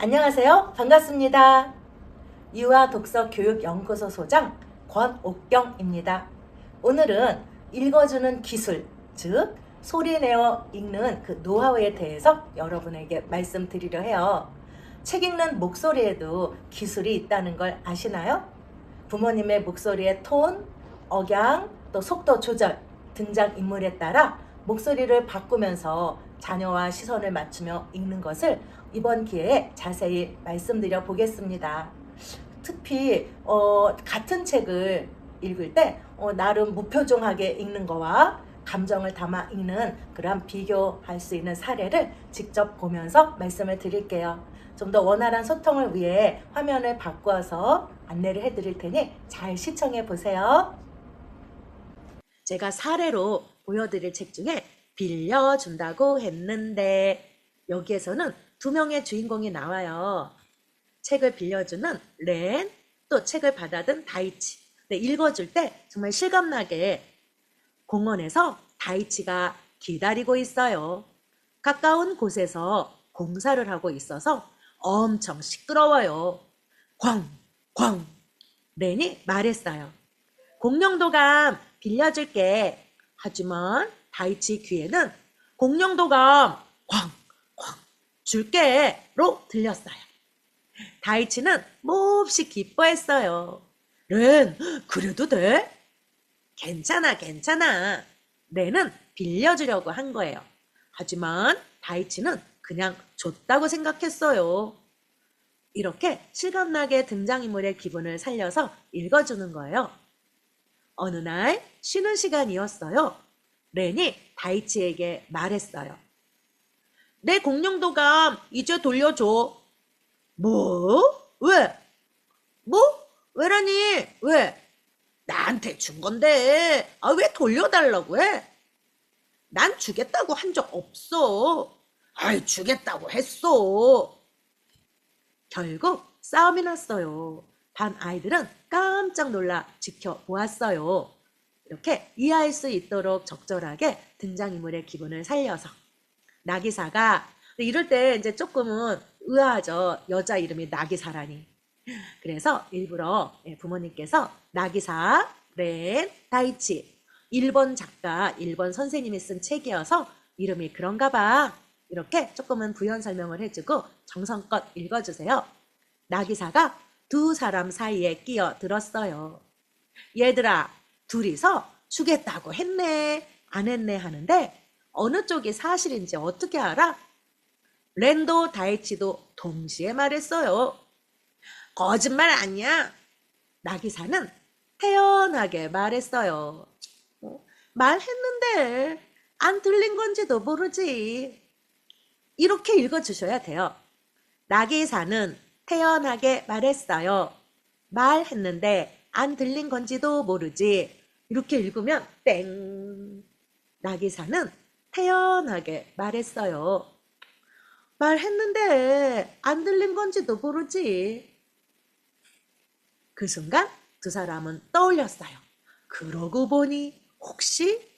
안녕하세요. 반갑습니다. 유아 독서 교육 연구소 소장 권옥경입니다. 오늘은 읽어주는 기술, 즉 소리 내어 읽는 그 노하우에 대해서 여러분에게 말씀드리려 해요. 책 읽는 목소리에도 기술이 있다는 걸 아시나요? 부모님의 목소리의 톤, 억양, 또 속도 조절, 등장인물에 따라 목소리를 바꾸면서 자녀와 시선을 맞추며 읽는 것을 이번 기회에 자세히 말씀드려 보겠습니다. 특히 같은 책을 읽을 때 나름 무표정하게 읽는 거와 감정을 담아 읽는 그런 비교할 수 있는 사례를 직접 보면서 말씀을 드릴게요. 좀 더 원활한 소통을 위해 화면을 바꾸어서 안내를 해드릴 테니 잘 시청해 보세요. 제가 사례로 보여드릴 책 중에 빌려준다고 했는데, 여기에서는 두 명의 주인공이 나와요. 책을 빌려주는 렌, 또 책을 받아든 다이치. 읽어줄 때 정말 실감나게 공원에서 다이치가 기다리고 있어요. 가까운 곳에서 공사를 하고 있어서 엄청 시끄러워요. 쾅, 쾅. 렌이 말했어요. 공룡도감 빌려줄게. 하지만 다이치 귀에는 공룡도감 쾅, 쾅 줄게로 들렸어요. 다이치는 몹시 기뻐했어요. 렌, 그래도 돼? 괜찮아, 괜찮아. 렌은 빌려주려고 한 거예요. 하지만 다이치는 그냥 줬다고 생각했어요. 이렇게 실감나게 등장인물의 기분을 살려서 읽어주는 거예요. 어느 날 쉬는 시간이었어요. 렌이 다이치에게 말했어요. 내 공룡도감 이제 돌려줘. 뭐? 왜? 뭐? 왜라니? 왜? 나한테 준 건데 왜 돌려달라고 해? 난 주겠다고 한 적 없어. 아이, 주겠다고 했어. 결국 싸움이 났어요. 반 아이들은 깜짝 놀라 지켜보았어요. 이렇게 이해할 수 있도록 적절하게 등장인물의 기분을 살려서. 나기사가, 이럴 때 이제 조금은 의아하죠. 여자 이름이 나기사라니. 그래서 일부러 부모님께서 나기사, 렌, 다이치, 일본 작가, 일본 선생님이 쓴 책이어서 이름이 그런가 봐. 이렇게 조금은 부연 설명을 해주고 정성껏 읽어주세요. 나기사가 두 사람 사이에 끼어들었어요. 얘들아, 둘이서 주겠다고 했네, 안 했네 하는데 어느 쪽이 사실인지 어떻게 알아? 렌도 다이치도 동시에 말했어요. 거짓말 아니야. 나기사는 태연하게 말했어요. 말했는데 안 들린 건지도 모르지. 이렇게 읽어주셔야 돼요. 나기사는 태연하게 말했어요. 말했는데 안 들린 건지도 모르지. 이렇게 읽으면 땡. 나기사는 태연하게 말했어요. 말했는데 안 들린 건지도 모르지. 그 순간 두 사람은 떠올렸어요. 그러고 보니 혹시?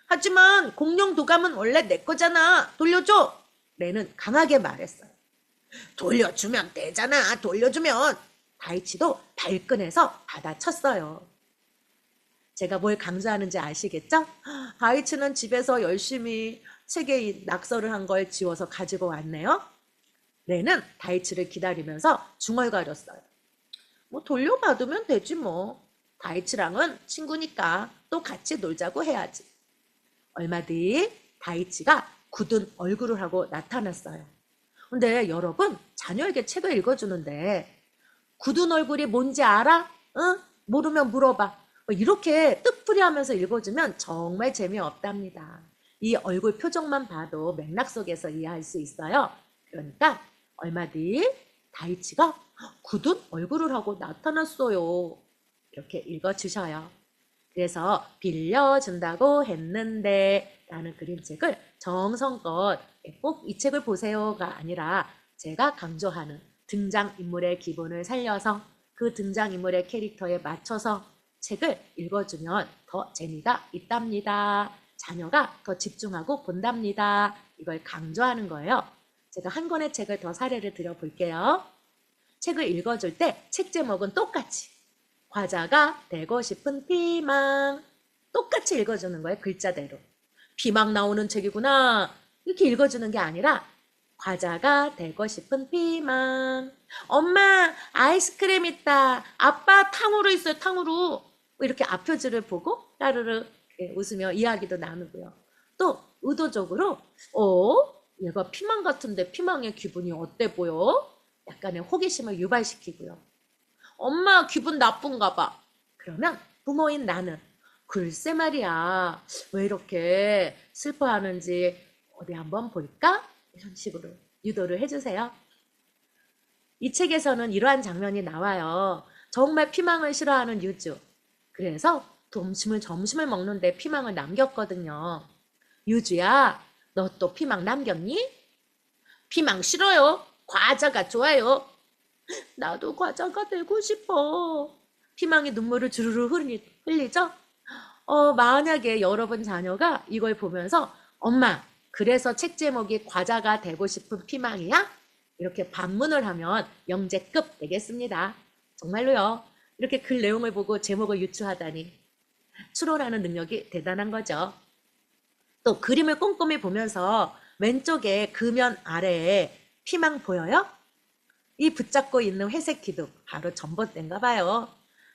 하지만 공룡 도감은 원래 내 거잖아. 돌려줘. 렌은 강하게 말했어요. 돌려주면 되잖아. 돌려주면. 다이치도 발끈해서 받아쳤어요. 제가 뭘 강조하는지 아시겠죠? 다이치는 집에서 열심히 책에 낙서를 한 걸 지워서 가지고 왔네요. 렌은 다이치를 기다리면서 중얼거렸어요. 뭐 돌려받으면 되지 뭐. 다이치랑은 친구니까 또 같이 놀자고 해야지. 얼마 뒤 다이치가 굳은 얼굴을 하고 나타났어요. 근데 여러분, 자녀에게 책을 읽어주는데 굳은 얼굴이 뭔지 알아? 응? 모르면 물어봐. 이렇게 뜻풀이하면서 읽어주면 정말 재미없답니다. 이 얼굴 표정만 봐도 맥락 속에서 이해할 수 있어요. 그러니까 얼마 뒤 다이치가 굳은 얼굴을 하고 나타났어요. 이렇게 읽어주셔요. 그래서 빌려준다고 했는데 라는 그림책을 정성껏 꼭 이 책을 보세요가 아니라 제가 강조하는 등장인물의 기분을 살려서 그 등장인물의 캐릭터에 맞춰서 책을 읽어주면 더 재미가 있답니다. 자녀가 더 집중하고 본답니다. 이걸 강조하는 거예요. 제가 한 권의 책을 더 사례를 드려볼게요. 책을 읽어줄 때 책 제목은 똑같이 과자가 되고 싶은 피망 똑같이 읽어주는 거예요. 글자대로. 피망 나오는 책이구나 이렇게 읽어주는 게 아니라 과자가 되고 싶은 피망. 엄마 아이스크림 있다. 아빠 탕후루 있어요. 탕후루. 뭐 이렇게 앞표지를 보고 따르르 웃으며 이야기도 나누고요. 또 의도적으로 얘가 피망 같은데 피망의 기분이 어때 보여? 약간의 호기심을 유발시키고요. 엄마 기분 나쁜가 봐. 그러면 부모인 나는 글쎄 말이야. 왜 이렇게 슬퍼하는지 어디 한번 볼까? 이런 식으로 유도를 해주세요. 이 책에서는 이러한 장면이 나와요. 정말 피망을 싫어하는 유주. 그래서 점심을 먹는데 피망을 남겼거든요. 유주야, 너 또 피망 남겼니? 피망 싫어요. 과자가 좋아요. 나도 과자가 되고 싶어. 피망이 눈물을 주르르 흘리죠? 만약에 여러분 자녀가 이걸 보면서 엄마, 그래서 책 제목이 과자가 되고 싶은 피망이야? 이렇게 반문을 하면 영재급 되겠습니다. 정말로요. 이렇게 글 내용을 보고 제목을 유추하다니 추론하는 능력이 대단한 거죠. 또 그림을 꼼꼼히 보면서 왼쪽에 금연 아래에 피망 보여요? 이 붙잡고 있는 회색 기둥 바로 전봇대인가 봐요.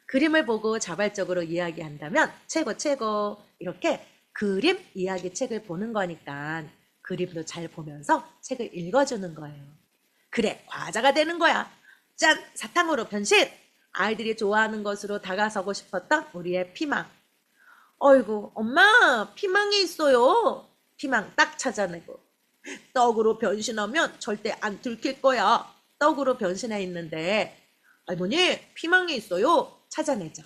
그림을 보고 자발적으로 이야기한다면 최고 이렇게 그림 이야기 책을 보는 거니까 그림도 잘 보면서 책을 읽어주는 거예요. 그래 과자가 되는 거야. 짠 사탕으로 변신. 아이들이 좋아하는 것으로 다가서고 싶었던 우리의 피망. 어이구 엄마 피망이 있어요. 피망 딱 찾아내고 떡으로 변신하면 절대 안 들킬 거야. 떡으로 변신해 있는데 할머니 피망이 있어요. 찾아내죠.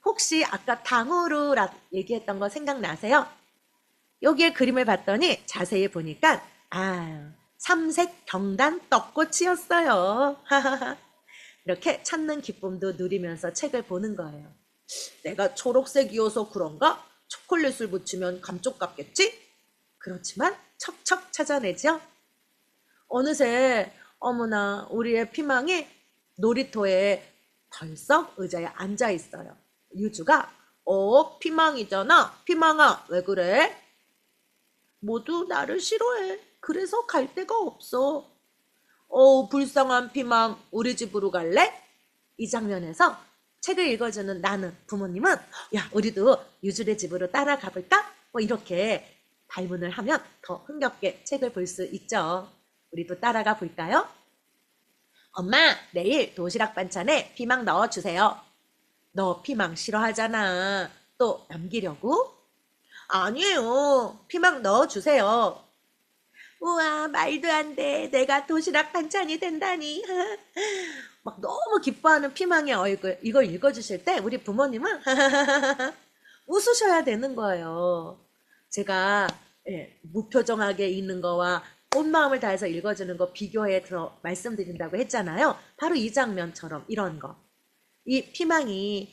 혹시 아까 탕후루라 얘기했던 거 생각나세요? 여기에 그림을 봤더니 자세히 보니까 삼색 경단 떡꽃이었어요. 이렇게 찾는 기쁨도 누리면서 책을 보는 거예요. 내가 초록색이어서 그런가? 초콜릿을 묻히면 감쪽 같겠지? 그렇지만 척척 찾아내죠. 어느새 어머나 우리의 피망이 놀이터에 벌썩 의자에 앉아 있어요. 유주가 피망이잖아. 피망아 왜 그래? 모두 나를 싫어해. 그래서 갈 데가 없어. 불쌍한 피망 우리 집으로 갈래? 이 장면에서 책을 읽어주는 나는 부모님은 야 우리도 유주의 집으로 따라가 볼까? 뭐 이렇게 발문을 하면 더 흥겹게 책을 볼 수 있죠. 우리도 따라가 볼까요? 엄마 내일 도시락 반찬에 피망 넣어주세요. 너 피망 싫어하잖아. 또 남기려고? 아니에요. 피망 넣어주세요. 우와 말도 안 돼. 내가 도시락 반찬이 된다니. 막 너무 기뻐하는 피망의 얼굴. 이걸 읽어주실 때 우리 부모님은 웃으셔야 되는 거예요. 제가 무표정하게 읽는 거와 온 마음을 다해서 읽어주는 거 비교해 말씀드린다고 했잖아요. 바로 이 장면처럼 이런 거. 이 피망이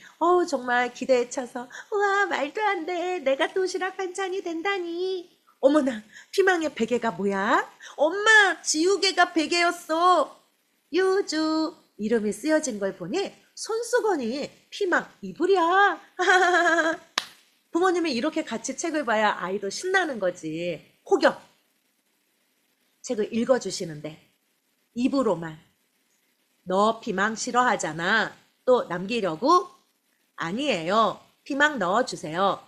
정말 기대에 차서 우와 말도 안 돼. 내가 도시락 반찬이 된다니. 어머나 피망의 베개가 뭐야? 엄마 지우개가 베개였어. 유주 이름이 쓰여진 걸 보니 손수건이 피망 이불이야. 부모님이 이렇게 같이 책을 봐야 아이도 신나는 거지. 혹여 책을 읽어주시는데 입으로만 너 피망 싫어하잖아. 또 남기려고? 아니에요. 피망 넣어주세요.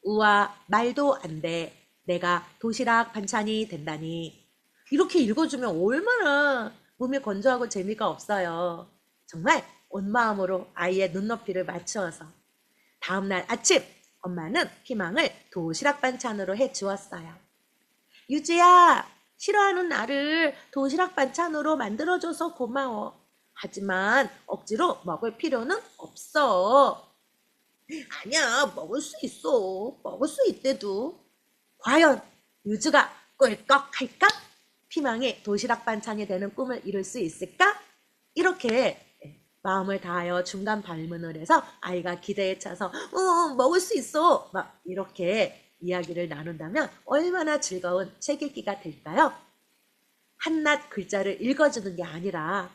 우와 말도 안 돼. 내가 도시락 반찬이 된다니. 이렇게 읽어주면 얼마나 몸이 건조하고 재미가 없어요. 정말 온 마음으로 아이의 눈높이를 맞추어서 다음날 아침 엄마는 피망을 도시락 반찬으로 해주었어요. 유주야 싫어하는 나를 도시락 반찬으로 만들어줘서 고마워. 하지만 억지로 먹을 필요는 없어. 아니야 먹을 수 있어. 먹을 수 있대도. 과연 유주가 꿀꺽할까? 피망이 도시락 반찬이 되는 꿈을 이룰 수 있을까? 이렇게 마음을 다하여 중간 발문을 해서 아이가 기대에 차서 먹을 수 있어 막 이렇게 이야기를 나눈다면 얼마나 즐거운 책 읽기가 될까요? 한낱 글자를 읽어주는 게 아니라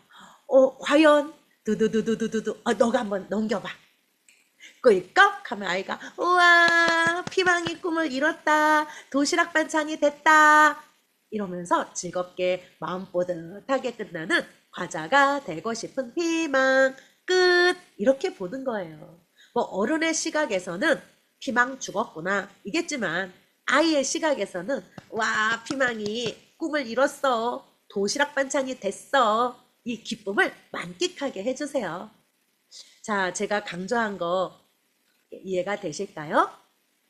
과연 두두두두두두두 너가 한번 넘겨봐. 꿀꺽 하면 아이가 우와 피망이 꿈을 이뤘다. 도시락 반찬이 됐다. 이러면서 즐겁게 마음 뿌듯하게 끝나는 과자가 되고 싶은 피망 끝 이렇게 보는 거예요. 뭐 어른의 시각에서는 피망 죽었구나 이겠지만 아이의 시각에서는 와 피망이 꿈을 이뤘어. 도시락 반찬이 됐어. 이 기쁨을 만끽하게 해주세요. 자, 제가 강조한 거 이해가 되실까요?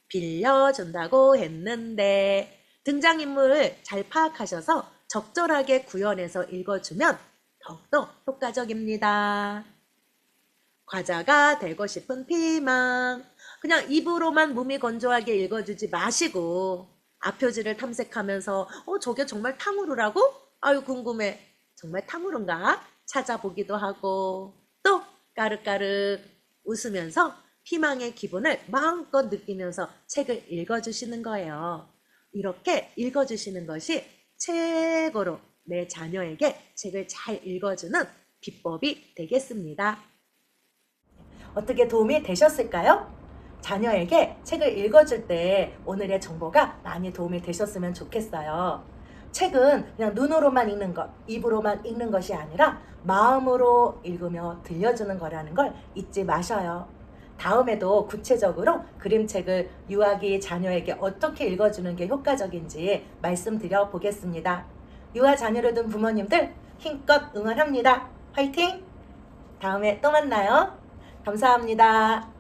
빌려준다고 했는데 등장인물 잘 파악하셔서 적절하게 구현해서 읽어주면 더욱더 효과적입니다. 과자가 되고 싶은 피망. 그냥 입으로만 무미건조하게 읽어주지 마시고 앞표지를 탐색하면서 저게 정말 탕후루라고? 아유 궁금해. 정말 탕후루인가? 찾아보기도 하고 또 까르까르 웃으면서 피망의 기분을 마음껏 느끼면서 책을 읽어주시는 거예요. 이렇게 읽어주시는 것이 최고로 내 자녀에게 책을 잘 읽어주는 비법이 되겠습니다. 어떻게 도움이 되셨을까요? 자녀에게 책을 읽어줄 때 오늘의 정보가 많이 도움이 되셨으면 좋겠어요. 책은 그냥 눈으로만 읽는 것, 입으로만 읽는 것이 아니라 마음으로 읽으며 들려주는 거라는 걸 잊지 마셔요. 다음에도 구체적으로 그림책을 유아기 자녀에게 어떻게 읽어주는 게 효과적인지 말씀드려 보겠습니다. 유아 자녀를 둔 부모님들 힘껏 응원합니다. 화이팅! 다음에 또 만나요. 감사합니다.